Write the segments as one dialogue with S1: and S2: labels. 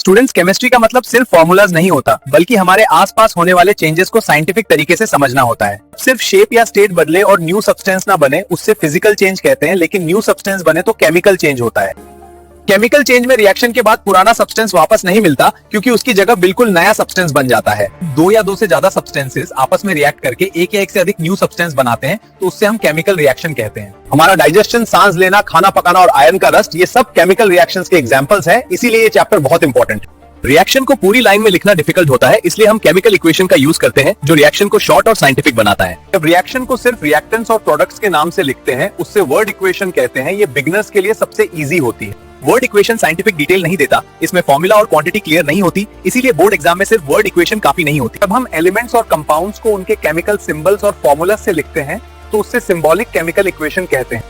S1: Students, chemistry का मतलब सिर्फ फॉर्मूलाज नहीं होता, बल्कि हमारे आसपास होने वाले चेंजेस को साइंटिफिक तरीके से समझना होता है। सिर्फ शेप या स्टेट बदले और न्यू सब्सटेंस ना बने उससे फिजिकल चेंज कहते हैं, लेकिन न्यू सब्सटेंस बने तो केमिकल चेंज होता है। केमिकल चेंज में रिएक्शन के बाद पुराना सब्सटेंस वापस नहीं मिलता, क्योंकि उसकी जगह बिल्कुल नया सब्सटेंस बन जाता है। दो या दो से ज्यादा सब्सटेंसेस आपस में रिएक्ट करके एक या एक से अधिक न्यू सब्सटेंस बनाते हैं, तो उससे हम केमिकल रिएक्शन कहते हैं। हमारा डाइजेशन, सांस लेना, खाना पकाना और आयरन का रस्ट, ये सब केमिकल रिएक्शंस के एग्जांपल्स हैं, इसीलिए ये चैप्टर बहुत इंपॉर्टेंट है। रिएक्शन को पूरी लाइन में लिखना डिफिकल्ट होता है, इसलिए हम केमिकल इक्वेशन का यूज करते हैं, जो रिएक्शन को शॉर्ट और साइंटिफिक बनाता है। जब रिएक्शन को सिर्फ रिएक्टेंट्स और प्रोडक्ट्स के नाम से लिखते हैं, उससे वर्ड इक्वेशन कहते हैं। ये बिगिनर्स के लिए सबसे इजी होती है। वर्ड इक्वेशन साइंटिफिक डिटेल नहीं देता, इसमें फॉर्मूला और क्वांटिटी क्लियर नहीं होती, इसीलिए बोर्ड एग्जाम में सिर्फ वर्ड इक्वेशन काफी नहीं होती। जब हम एलिमेंट्स और कंपाउंड्स को उनके केमिकल सिंबल्स और फॉर्मूला से लिखते हैं, तो उससे सिंबॉलिक केमिकल इक्वेशन कहते हैं।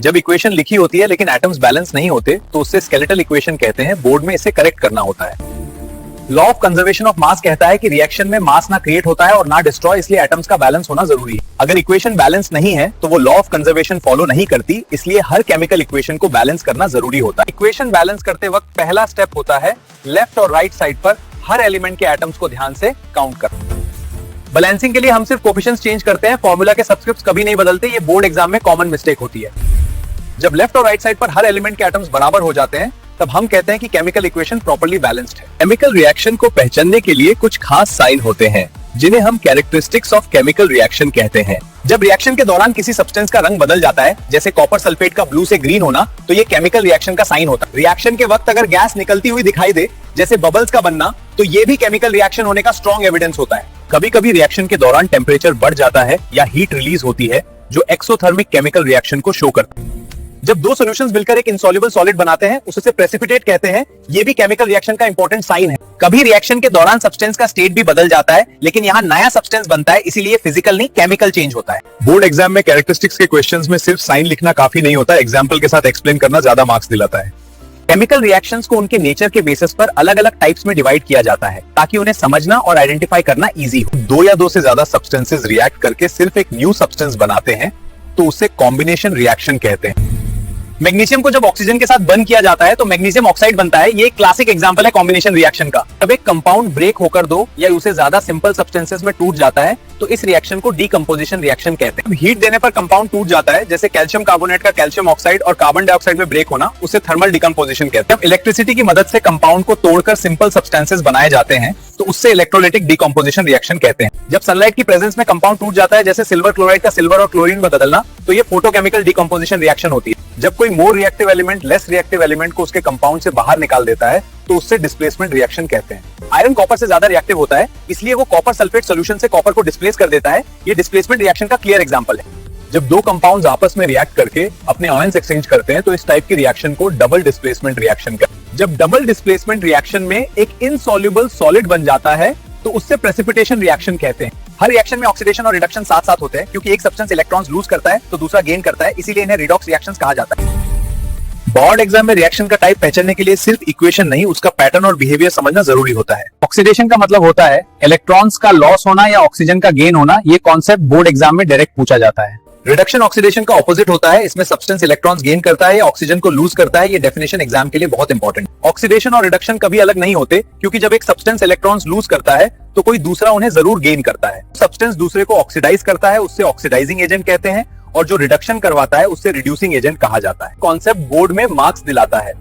S1: जब इक्वेशन लिखी होती है लेकिन एटम्स बैलेंस नहीं होते, तो उससे स्केलेटल इक्वेशन कहते हैं। बोर्ड में इसे करेक्ट करना होता है। Law of conservation of mass कहता है कि रिएक्शन में मास ना क्रिएट होता है और ना डिस्ट्रॉय, इसलिए एटम्स का बैलेंस होना जरूरी है। अगर इक्वेशन बैलेंस नहीं है तो वो लॉ ऑफ कंजर्वेशन फॉलो नहीं करती, इसलिए हर केमिकल इक्वेशन को बैलेंस करना जरूरी होता है। इक्वेशन बैलेंस करते वक्त पहला स्टेप होता है लेफ्ट और राइट साइड पर हर एलिमेंट के एटम्स को ध्यान से काउंट करना। बैलेंसिंग के लिए हम सिर्फ कोफिशिएंट्स चेंज करते हैं, फॉर्मूला के सब्सक्रिप्ट्स कभी नहीं बदलते। ये बोर्ड एग्जाम में कॉमन मिस्टेक होती है। जब लेफ्ट और राइट साइड पर हर एलिमेंट के एटम्स बराबर हो जाते हैं, तब हम कहते हैं कि केमिकल इक्वेशन प्रॉपर्ली बैलेंस्ड है। केमिकल रिएक्शन को पहचानने के लिए कुछ खास साइन होते हैं, जिन्हें हम कैरेक्टरिस्टिक्स ऑफ केमिकल रिएक्शन कहते हैं। जब रिएक्शन के दौरान किसी सब्सटेंस का रंग बदल जाता है, जैसे कॉपर सल्फेट का ब्लू से ग्रीन होना, तो ये केमिकल रिएक्शन का साइन होता है। रिएक्शन के वक्त अगर गैस निकलती हुई दिखाई दे, जैसे बबल्स का बनना, तो ये भी केमिकल रिएक्शन होने का स्ट्रॉन्ग एविडेंस होता है। कभी कभी रिएक्शन के दौरान टेम्परेचर बढ़ जाता है या हीट रिलीज होती है, जो एक्सोथर्मिक केमिकल रिएक्शन को शो करता है। जब दो सॉल्यूशंस मिलकर एक इनसॉल्युबल सॉलिड बनाते हैं, उससे प्रेसिपिटेट कहते हैं। ये भी केमिकल रिएक्शन का इंपॉर्टेंट साइन है। कभी रिएक्शन के दौरान सब्सटेंस का स्टेट भी बदल जाता है, लेकिन यहाँ नया सब्सटेंस बनता है, इसीलिए फिजिकल नहीं केमिकल चेंज होता है। बोर्ड एग्जाम में कैरेक्टरिस्टिक्स के क्वेश्चंस में सिर्फ साइन लिखना काफी नहीं होता, एग्जाम्पल के साथ एक्सप्लेन करना ज्यादा मार्क्स दिलाता है। केमिकल रिएक्शंस को उनके नेचर के बेसिस पर अलग अलग टाइप्स में डिवाइड किया जाता है, ताकि उन्हें समझना और आइडेंटिफाई करना इजी हो। दो या दो से ज्यादा सब्सटेंसेस रिएक्ट करके सिर्फ एक न्यू सब्सटेंस बनाते हैं, तो उसे कॉम्बिनेशन रिएक्शन कहते हैं। मैग्नीशियम को जब ऑक्सीजन के साथ बंद किया जाता है, तो मैग्नीशियम ऑक्साइड बनता है। ये एक क्लासिक एग्जांपल है कॉम्बिनेशन रिएक्शन का। जब एक कंपाउंड ब्रेक होकर दो या उसे ज्यादा सिंपल सब्सटेंसेस में टूट जाता है, तो इस रिएक्शन को डीकंपोजिशन रिएक्शन कहते हैं। हीट देने पर कंपाउंड टूट जाता है, जैसे कैल्शियम कार्बोनेट का कैल्शियम ऑक्साइड और कार्बन डाइऑक्साइड में ब्रेक होना, उसे थर्मल डीकंपोजिशन कहते हैं। इलेक्ट्रिसिटी की मदद से कंपाउंड को तोड़कर सिंपल सब्सटेंसेस बनाए जाते हैं, तो उससे इलेक्ट्रोलाइटिक डीकंपोजिशन रिएक्शन कहते हैं। जब सनलाइट की प्रेजेंस में कंपाउंड टूट जाता है, जैसे सिल्वर क्लोराइड का सिल्वर और क्लोरीन में बदलना, तो ये फोटोकेमिकल डीकंपोजिशन रिएक्शन होती है। जब कोई more reactive element less reactive element को उसके कंपाउंड से बाहर निकाल देता है, तो उससे डिस्प्लेसमेंट रिएक्शन कहते हैं। आयरन कॉपर से ज्यादा रिएक्टिव होता है, इसलिए वो कॉपर सल्फेट सॉल्यूशन से कॉपर को डिस्प्लेस कर देता है। ये डिस्प्लेसमेंट रिएक्शन का क्लियर एग्जांपल है। जब दो कंपाउंड्स आपस में रिएक्ट करके अपने आयंस एक्सचेंज करते हैं, तो इस टाइप की रिएक्शन को डबल डिस्प्लेसमेंट रिएक्शन कहते हैं। जब डबल डिस्प्लेसमेंट रिएक्शन में एक इनसॉल्युबल सॉलिड बन जाता है, तो उससे प्रेसिपिटेशन रिएक्शन कहते हैं। हर रिएक्शन में ऑक्सीडेशन और रिडक्शन साथ साथ होते हैं, क्योंकि एक सब्सटेंस इलेक्ट्रॉन्स लूज करता है तो दूसरा गेन करता है, इसीलिए इन्हें रिडॉक्स रिएक्शंस कहा जाता है। बोर्ड एग्जाम में रिएक्शन का टाइप पहचानने के लिए सिर्फ इक्वेशन नहीं, उसका पैटर्न और बिहेवियर समझना जरूरी होता है। ऑक्सीडेशन का मतलब होता है इलेक्ट्रॉन्स का लॉस होना या ऑक्सीजन का गेन होना। ये कॉन्सेप्ट बोर्ड एग्जाम में डायरेक्ट पूछा जाता है। रिडक्शन ऑक्सीडेशन का ऑपोजिट होता है, इसमें सब्सटेंस इलेक्ट्रॉन्स गेन करता है या ऑक्सीजन को लूज करता है। ये डेफिनेशन एग्जाम के लिए बहुत इंपॉर्टेंट है। ऑक्सीडेशन और रिडक्शन कभी अलग नहीं होते, क्योंकि जब एक सब्सटेंस इलेक्ट्रॉन्स लूज करता है, तो कोई दूसरा उन्हें जरूर गेन करता है। सब्सटेंस दूसरे को ऑक्सीडाइज करता है, उससे ऑक्सीडाइजिंग एजेंट कहते हैं, और जो रिडक्शन करवाता है उससे रिड्यूसिंग एजेंट कहा जाता है। कॉन्सेप्ट बोर्ड में मार्क्स दिलाता है,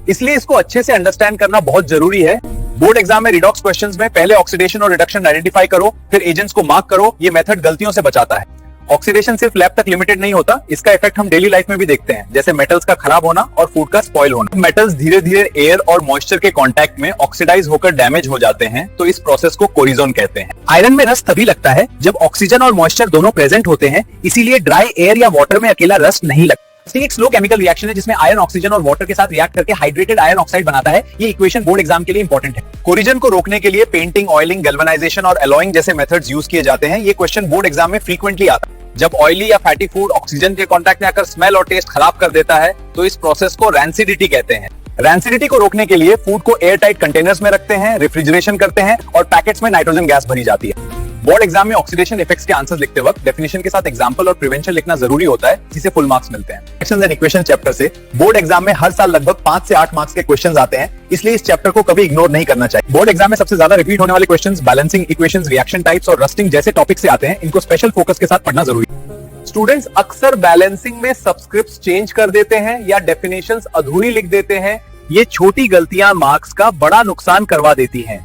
S1: इसलिए इसको अच्छे से अंडरस्टैंड करना बहुत जरूरी है। बोर्ड एग्जाम में रिडॉक्स क्वेश्चंस में पहले ऑक्सीडेशन और रिडक्शन आइडेंटिफाई करो, फिर एजेंट्स को मार्क करो। ये मेथड गलतियों से बचाता है। ऑक्सीडेशन सिर्फ लैब तक लिमिटेड नहीं होता, इसका इफेक्ट हम डेली लाइफ में भी देखते हैं, जैसे मेटल्स का खराब होना और फूड का स्पॉइल होना। मेटल्स धीरे धीरे एयर और मॉइस्चर के कांटेक्ट में ऑक्सीडाइज होकर डैमेज हो जाते हैं, तो इस प्रोसेस को कोरिजन कहते हैं। आयरन में रस्ट तभी लगता है जब ऑक्सीजन और मॉइस्चर दोनों प्रेजेंट होते हैं, इसीलिए ड्राई एयर या वाटर में अकेला रस्ट नहीं लगता। एक स्लो केमिकल रिएक्शन है, जिसमें आयरन ऑक्सीजन और वाटर के साथ रिएक्ट करके हाइड्रेटेड आयरन ऑक्साइड बनाता है। ये इक्वेशन बोर्ड एग्जाम के लिए इंपॉर्टेंट है। कोरिजन को रोकने के लिए पेंटिंग, ऑयलिंग, गैल्वेनाइजेशन और एलॉइंग जैसे मेथड्स यूज किए जाते हैं। ये क्वेश्चन बोर्ड एग्जाम में फ्रीक्वेंटली आता है। जब ऑयली या फैटी फूड ऑक्सीजन के कांटेक्ट में आकर स्मेल और टेस्ट खराब कर देता है, तो इस प्रोसेस को रैंसिडिटी कहते हैं। रैंसिडिटी को रोकने के लिए फूड को एयर टाइट कंटेनर्स में रखते हैं, रेफ्रिजरेशन करते हैं और पैकेट्स में नाइट्रोजन गैस भरी जाती है। बोर्ड एग्जाम में ऑक्सीडेशन इफेक्ट्स के आंसर्स लिखते वक्त डेफिनेशन के साथ एग्जांपल और प्रिवेंशन लिखना जरूरी होता है, जिसे फुल मार्क्स मिलते हैं। रिएक्शंस एंड इक्वेशन चैप्टर से बोर्ड एग्जाम में हर साल लगभग 5 से 8 मार्क्स के क्वेश्चंस आते हैं, इसलिए इस चैप्टर को कभी इग्नोर नहीं करना चाहिए। बोर्ड एग्जाम में सबसे ज्यादा रिपीट होने वाले questions balancing equations, reaction types और रस्टिंग जैसे टॉपिक से आते हैं। इनको स्पेशल फोकस के साथ पढ़ना जरूरी है। स्टूडेंट्स अक्सर बैलेंसिंग में सबस्क्रिप्ट्स चेंज कर देते हैं या डेफिनेशंस अधूरी लिख देते हैं। ये छोटी गलतियां मार्क्स का बड़ा नुकसान करवा देती हैं,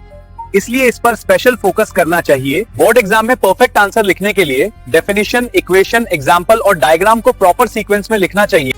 S1: इसलिए इस पर स्पेशल फोकस करना चाहिए। बोर्ड एग्जाम में परफेक्ट आंसर लिखने के लिए डेफिनेशन, इक्वेशन, एग्जाम्पल और डायग्राम को प्रॉपर सीक्वेंस में लिखना चाहिए,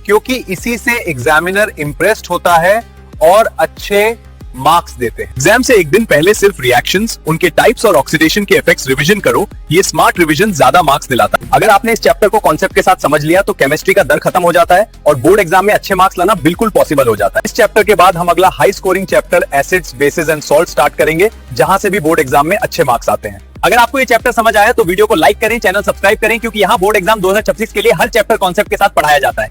S1: क्योंकि इसी से एग्जामिनर इंप्रेस्ड होता है और अच्छे मार्क्स देते हैं। एग्जाम से एक दिन पहले सिर्फ रिएक्शंस, उनके टाइप्स और ऑक्सीडेशन के इफेक्ट्स रिवीजन करो। ये स्मार्ट रिवीजन ज्यादा मार्क्स दिलाता है। अगर आपने इस चैप्टर को कॉन्सेप्ट के साथ समझ लिया तो केमिस्ट्री का डर खत्म हो जाता है और बोर्ड एग्जाम में अच्छे मार्क्स लाना बिल्कुल पॉसिबल हो जाता है। इस चैप्टर के बाद हम अगला high scoring chapter acids, basis and salt start करेंगे, जहां से भी बोर्ड एग्जाम में अच्छे मार्क्स आते हैं। अगर आपको ये चैप्टर समझ आया तो वीडियो को लाइक करें, चैनल सब्सक्राइब करें, क्योंकि यहाँ बोर्ड एग्जाम 2026 के लिए हर चैप्टर कॉन्सेप्ट के साथ पढ़ाया जाता है।